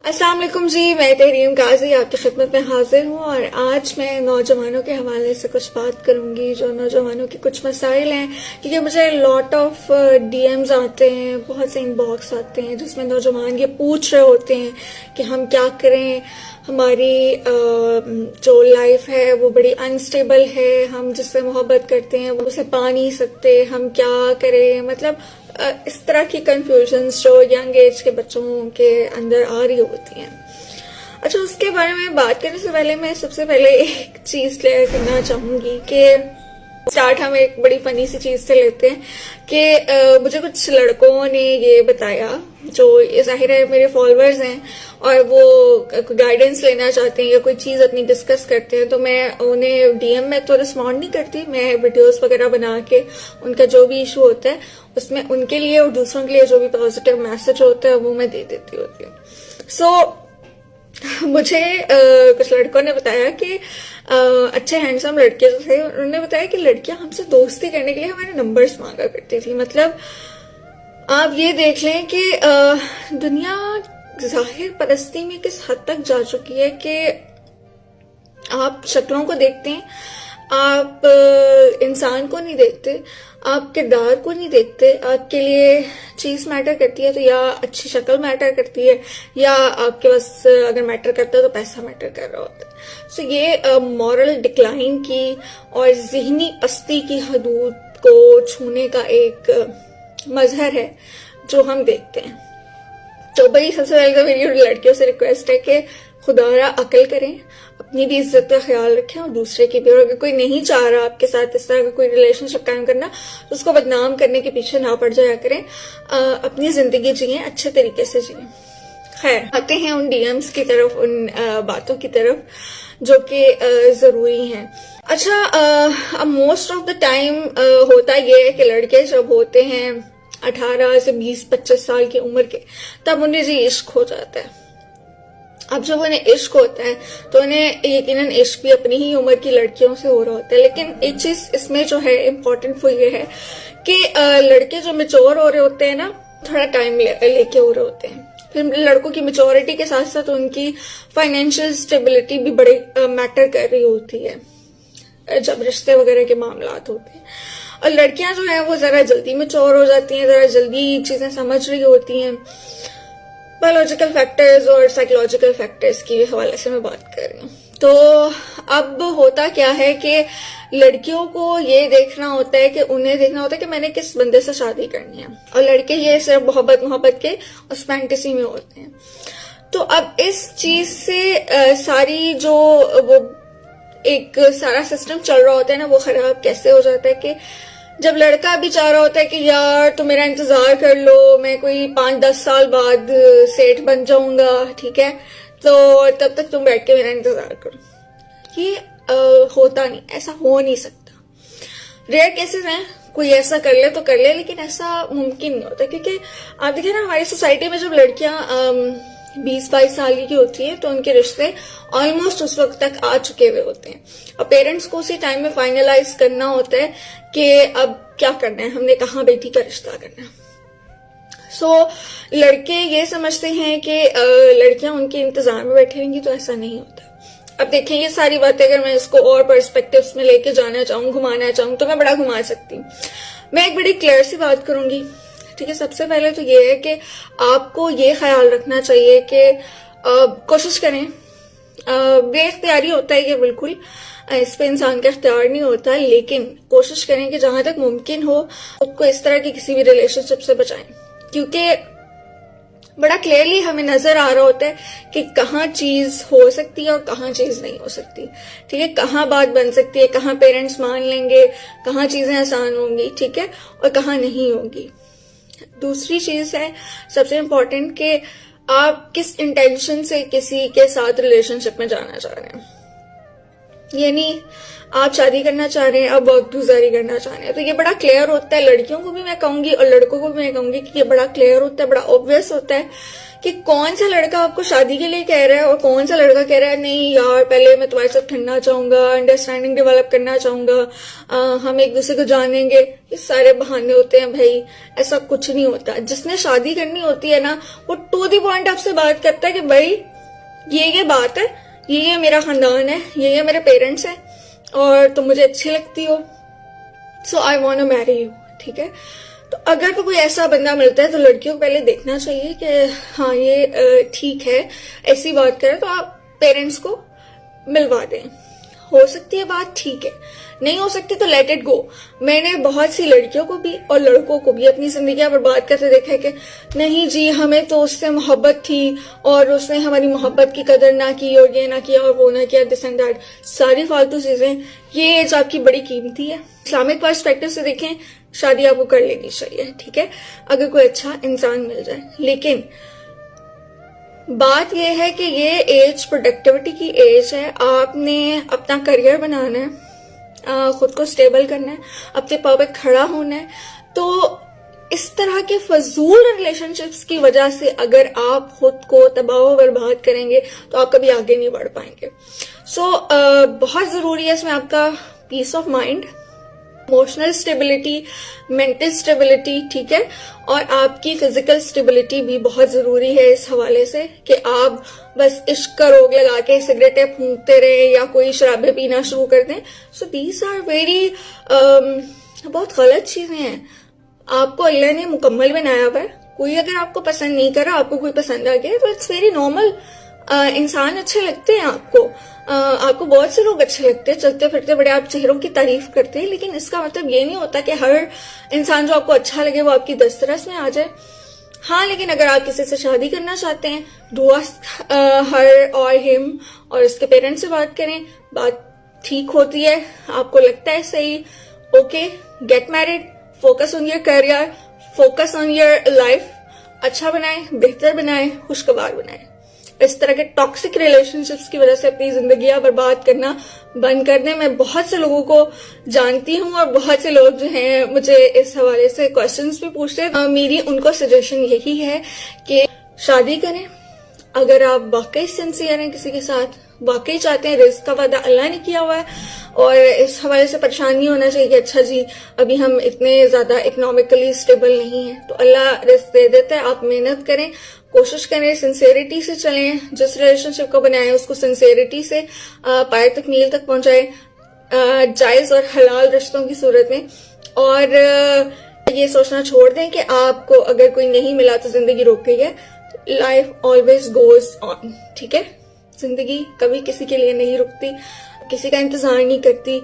अस्सलाम वालेकुम जी, मैं तहरीम काजी आपकी खिदमत में हाजिर हूँ और आज मैं नौजवानों के हवाले से कुछ बात करूँगी। जो नौजवानों के कुछ मसाइल हैं, क्योंकि मुझे लॉट ऑफ डीएम्स आते हैं, बहुत से इनबॉक्स आते हैं जिसमें नौजवान ये पूछ रहे होते हैं कि हम क्या करें, हमारी जो लाइफ है वो बड़ी अनस्टेबल है, हम जिससे मोहब्बत करते हैं वो उसे पा नहीं सकते, हम क्या करें। मतलब इस तरह की कंफ्यूजन्स जो यंग एज के बच्चों के अंदर आ रही होती हैं। अच्छा, उसके बारे में बात करने से पहले मैं सबसे पहले एक चीज क्लियर करना चाहूंगी कि स्टार्ट हम एक बड़ी फनी सी चीज से लेते हैं कि मुझे कुछ लड़कों ने ये बताया, जो जाहिर है मेरे फॉलोअर्स हैं और वो गाइडेंस लेना चाहते हैं या कोई चीज अपनी डिस्कस करते हैं, तो मैं उन्हें डीएम में तो रिस्पॉन्ड नहीं करती। मैं वीडियोस वगैरह बना के उनका जो भी इशू होता है उसमें उनके लिए और दूसरों के लिए जो भी पॉजिटिव मैसेज होता है वो मैं दे देती होती हूँ। मुझे कुछ लड़कों ने बताया कि अच्छे हैंडसम लड़के जो थे, उन्होंने बताया कि लड़कियां हमसे दोस्ती करने के लिए हमारे नंबर्स मांगा करती थी। मतलब आप ये देख लें कि दुनिया जाहिर परस्ती में किस हद तक जा चुकी है कि आप शक्लों को देखते हैं, आप इंसान को नहीं देखते, आप किरदार को नहीं देखते। आपके लिए चीज मैटर करती है तो या अच्छी शक्ल मैटर करती है या आपके पास अगर मैटर करता है तो पैसा मैटर कर रहा होता है। सो ये मॉरल डिक्लाइन की और ज़हनी पस्ती की हदूद को छूने का एक मजहर है जो हम देखते हैं। तो भाई सबसे पहले तो मेरी लड़कियों से रिक्वेस्ट है कि खुदारा अकल करें, अपनी भी इज्जत का ख्याल रखें और दूसरे की भी। और अगर कोई नहीं चाह रहा आपके साथ इस तरह का कोई रिलेशनशिप कायम करना तो उसको बदनाम करने के पीछे ना पड़ जाया करें। अपनी जिंदगी जिए, अच्छे तरीके से जिए। खैर, आते हैं उन डीएम्स की तरफ, उन बातों की तरफ जो कि जरूरी हैं। अच्छा, अब मोस्ट ऑफ द टाइम होता ये है कि लड़के जब होते हैं 18 से 20-25 साल की उम्र के, तब उन्हें जी इश्क हो जाता है। अब जब उन्हें इश्क होता है तो उन्हें यकीनन इश्क भी अपनी ही उम्र की लड़कियों से हो रहा होता है। लेकिन एक चीज इसमें जो है इम्पोर्टेंट वो ये है कि लड़के जो मेच्योर हो रहे होते हैं ना, थोड़ा टाइम लेके हो रहे होते हैं। फिर लड़कों की मेच्योरिटी के साथ साथ उनकी फाइनेंशियल स्टेबिलिटी भी बड़े मैटर कर रही होती है जब रिश्ते वगैरह के मामलात होते हैं। और लड़कियां जो है वो जरा जल्दी मेच्योर हो जाती हैं, जरा जल्दी चीजें समझ रही होती हैं। बायोलॉजिकल फैक्टर्स और साइकोलॉजिकल फैक्टर्स की हवाले से मैं बात कर रही हूँ। तो अब होता क्या है कि लड़कियों को ये देखना होता है कि उन्हें देखना होता है कि मैंने किस बंदे से शादी करनी है, और लड़के ये सिर्फ मोहब्बत के उस फैंटेसी में होते हैं। तो अब इस चीज से सारी जो वो एक सारा सिस्टम चल रहा होता है ना, वो खराब कैसे हो जाता है कि जब लड़का भी चाह रहा होता है कि यार तुम मेरा इंतजार कर लो, मैं कोई 5-10 साल बाद सेठ बन जाऊंगा, ठीक है, तो तब तक तुम बैठ के मेरा इंतजार करो। ये होता नहीं, ऐसा हो नहीं सकता। रेयर केसेस हैं, कोई ऐसा कर ले तो कर ले, लेकिन ऐसा मुमकिन नहीं होता। क्योंकि आप देखिए ना, हमारी सोसाइटी में जब लड़कियां 20-22 साल की होती है तो उनके रिश्ते ऑलमोस्ट उस वक्त तक आ चुके हुए होते हैं। और पेरेंट्स को उसी टाइम में फाइनलाइज करना होता है कि अब क्या करना है, हमने कहाँ बेटी का रिश्ता करना है। लड़के ये समझते हैं कि लड़कियां उनके इंतजार में बैठी रहेंगी, तो ऐसा नहीं होता। अब देखें, ये सारी बातें अगर मैं इसको और पर्सपेक्टिव्स में लेके जाना चाहूँ, घुमाना चाहूँ, तो मैं बड़ा घुमा सकती हूँ। मैं एक बड़ी क्लियर सी बात करूंगी, ठीक है। सबसे पहले तो ये है कि आपको ये ख्याल रखना चाहिए कि कोशिश करें, बेख्तियारी होता है ये, बिल्कुल इस पे इंसान का इख्तियार नहीं होता, लेकिन कोशिश करें कि जहां तक मुमकिन हो खुद को इस तरह की किसी भी रिलेशनशिप से बचाएं। क्योंकि बड़ा क्लियरली हमें नजर आ रहा होता है कि कहाँ चीज हो सकती है और कहाँ चीज नहीं हो सकती, ठीक है। कहाँ बात बन सकती है, कहाँ पेरेंट्स मान लेंगे, कहाँ चीजें आसान होंगी, ठीक है, और कहाँ नहीं होंगी। दूसरी चीज है सबसे इम्पोर्टेंट कि आप किस इंटेंशन से किसी के साथ रिलेशनशिप में जाना चाह रहे हैं। ये नहीं आप शादी करना चाह रहे हैं, अब वर्क गुजारी करना चाह रहे हैं, तो ये बड़ा क्लियर होता है। लड़कियों को भी मैं कहूंगी और लड़कों को भी मैं कहूंगी कि ये बड़ा क्लियर होता है, बड़ा ऑब्वियस होता है कि कौन सा लड़का आपको शादी के लिए कह रहा है और कौन सा लड़का कह रहा है नहीं यार पहले मैं तुम्हारे साथ ठहरना चाहूंगा, अंडरस्टैंडिंग डेवलप करना चाहूंगा, हम एक दूसरे को जानेंगे। ये सारे बहाने होते हैं भाई, ऐसा कुछ नहीं होता। जिसने शादी करनी होती है ना, वो टू द पॉइंट आपसे बात करता है कि भाई ये बात है, ये मेरा खानदान है, ये मेरे पेरेंट्स हैं और तुम मुझे अच्छी लगती हो, so I want to marry you. ठीक है, तो अगर तो कोई ऐसा बंदा मिलता है तो लड़कियों को पहले देखना चाहिए कि हाँ ये ठीक है, ऐसी बात करें तो आप पेरेंट्स को मिलवा दें। हो सकती है बात ठीक है, नहीं हो सकती तो लेट इट गो। मैंने बहुत सी लड़कियों को भी और लड़कों को भी अपनी जिंदगी बर्बाद करते देखा है कि नहीं जी हमें तो उससे मोहब्बत थी और उसने हमारी मोहब्बत की कदर ना की और ये ना किया और वो ना किया, दिस एंड दैट, सारी फालतू चीजें। ये एज आपकी बड़ी कीमती है। इस्लामिक पर्सपेक्टिव से देखें, शादी आपको कर लेनी चाहिए, ठीक है, अगर कोई अच्छा इंसान मिल जाए। लेकिन बात यह है कि ये एज प्रोडक्टिविटी की एज है, आपने अपना करियर बनाना है, खुद को स्टेबल करना है, अपने पाँव पे खड़ा होना है। तो इस तरह के फजूल रिलेशनशिप्स की वजह से अगर आप खुद को तबाह बर्बाद करेंगे तो आप कभी आगे नहीं बढ़ पाएंगे। सो बहुत जरूरी है इसमें आपका peace of mind, emotional stability, mental stability, ठीक है, और आपकी फिजिकल स्टेबिलिटी भी बहुत जरूरी है इस हवाले से कि आप बस इश्क का रोग लगा के सिगरेटें फूंकते रहे या कोई शराबें पीना शुरू कर दें। सो दीज आर वेरी बहुत गलत चीजें हैं। आपको अल्लाह ने मुकम्मल बनाया हुआ है, कोई अगर आपको पसंद नहीं कर रहा, आपको कोई पसंद आ गया तो इट्स वेरी नॉर्मल। इंसान अच्छे लगते हैं आपको बहुत से लोग अच्छे लगते हैं, चलते फिरते बड़े आप चेहरों की तारीफ करते हैं, लेकिन इसका मतलब ये नहीं होता कि हर इंसान जो आपको अच्छा लगे वो आपकी दस्तरस में आ जाए। हाँ, लेकिन अगर आप किसी से शादी करना चाहते हैं, डू आस्क हर और हिम और उसके पेरेंट्स से बात करें, बात ठीक होती है, आपको लगता है सही, okay, get married, focus on your career, focus on your life, अच्छा बनाए, बेहतर बनाए, खुशगवार बनाए। इस तरह के टॉक्सिक रिलेशनशिप्स की वजह से अपनी जिंदगियां बर्बाद करना बंद कर दें। मैं बहुत से लोगों को जानती हूँ और बहुत से लोग जो हैं मुझे इस हवाले से क्वेश्चंस भी पूछते हैं। मेरी उनको सजेशन यही है कि शादी करें अगर आप वाकई सिंसियर हैं किसी के साथ, वाकई चाहते हैं, रिस्क का वादा अल्लाह ने किया हुआ है और इस हवाले से परेशान नहीं होना चाहिए कि अच्छा जी अभी हम इतने ज्यादा इकोनॉमिकली स्टेबल नहीं है, तो अल्लाह रिस्क दे देता है। आप मेहनत करें, कोशिश करें, सिंसियरिटी से चलें, जिस रिलेशनशिप को बनाए उसको सिंसियरिटी से पाए तक, मील तक पहुंचाए, जायज और हलाल रिश्तों की सूरत में। और ये सोचना छोड़ दें कि आपको अगर कोई नहीं मिला तो जिंदगी रुक गई है। लाइफ ऑलवेज गोज ऑन, ठीक है, जिंदगी कभी किसी के लिए नहीं रुकती, किसी का इंतजार नहीं करती,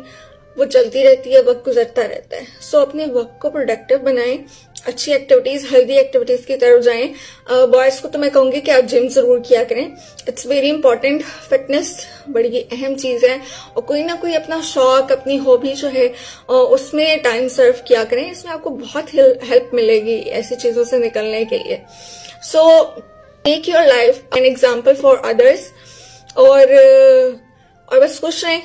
वो चलती रहती है, वक्त गुजरता रहता है। सो अपने वक्त को प्रोडक्टिव बनाएं, अच्छी एक्टिविटीज, हेल्दी एक्टिविटीज की तरफ जाएं। बॉयज को तो मैं कहूंगी कि आप जिम जरूर किया करें, इट्स वेरी इंपॉर्टेंट। फिटनेस बड़ी अहम चीज है और कोई ना कोई अपना शौक, अपनी हॉबी जो है उसमें टाइम सर्व किया करें, इसमें आपको बहुत हेल्प मिलेगी ऐसी चीजों से निकलने के लिए। So make your life an example for others और बस खुश रहें,